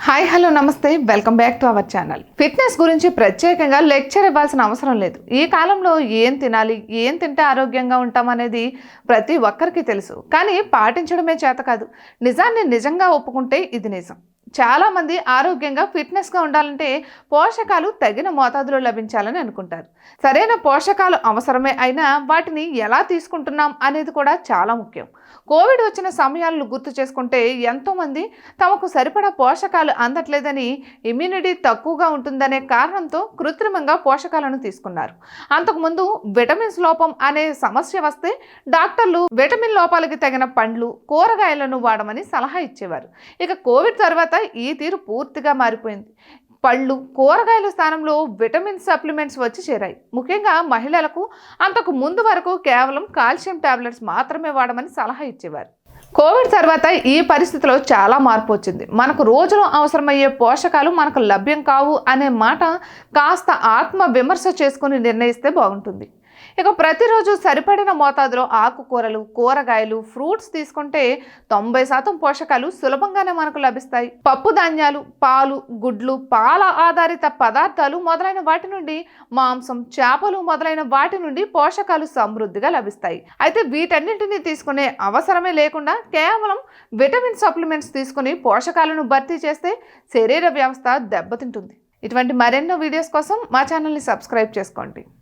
Hi hello నమస్తే welcome back to our channel. Fitness గురించి ప్రత్యేకంగా లెక్చర్ ఇవ్వాల్సిన అవసరం లేదు. ఈ కాలంలో ఏం తినాలి, ఏం తింటే ఆరోగ్యంగా ఉంటాం అనేది ప్రతి ఒక్కరికి తెలుసు. కానీ పాటించడమే చేత కాదు. నిజాన్ని నిజంగా ఒప్పుకుంటే ఇది నిజం. చాలామంది ఆరోగ్యంగా ఫిట్నెస్గా ఉండాలంటే పోషకాలు తగిన మోతాదులో లభించాలని అనుకుంటారు. సరైన పోషకాలు అవసరమే అయినా వాటిని ఎలా తీసుకుంటున్నాం అనేది కూడా చాలా ముఖ్యం. కోవిడ్ వచ్చిన సమయాలను గుర్తు చేసుకుంటే ఎంతోమంది తమకు సరిపడా పోషకాలు అందట్లేదని, ఇమ్యూనిటీ తక్కువగా ఉంటుందనే కారణంతో కృత్రిమంగా పోషకాలను తీసుకున్నారు. అంతకుముందు విటమిన్స్ లోపం అనే సమస్య వస్తే డాక్టర్లు విటమిన్ లోపాలకి తగిన పండ్లు, కూరగాయలను వాడమని సలహా ఇచ్చేవారు. ఇక కోవిడ్ తర్వాత ఈ తీరు పూర్తిగా మారిపోయింది. పళ్ళు, కూరగాయల స్థానంలో విటమిన్ సప్లిమెంట్స్ వచ్చి చేరాయి. ముఖ్యంగా మహిళలకు అంతకు ముందు వరకు కేవలం కాల్షియం టాబ్లెట్స్ మాత్రమే వాడమని సలహా ఇచ్చేవారు. కోవిడ్ తర్వాత ఈ పరిస్థితిలో చాలా మార్పు వచ్చింది. మనకు రోజులో అవసరమయ్యే పోషకాలు మనకు లభ్యం కావు అనే మాట కాస్త ఆత్మ విమర్శ చేసుకుని నిర్ణయిస్తే బాగుంటుంది. ఇక ప్రతిరోజు సరిపడిన మోతాదులో ఆకుకూరలు, కూరగాయలు, ఫ్రూట్స్ తీసుకుంటే 90% పోషకాలు సులభంగానే మనకు లభిస్తాయి. పప్పు ధాన్యాలు, పాలు, గుడ్లు, పాల ఆధారిత పదార్థాలు మొదలైన వాటి నుండి, మాంసం, చేపలు మొదలైన వాటి నుండి పోషకాలు సమృద్ధిగా లభిస్తాయి. అయితే వీటన్నింటినీ తీసుకునే అవసరమే లేకుండా కేవలం విటమిన్ సప్లిమెంట్స్ తీసుకుని పోషకాలను భర్తీ చేస్తే శరీర వ్యవస్థ దెబ్బతింటుంది. ఇటువంటి మరెన్నో వీడియోస్ కోసం మా ఛానల్ని సబ్స్క్రైబ్ చేసుకోండి.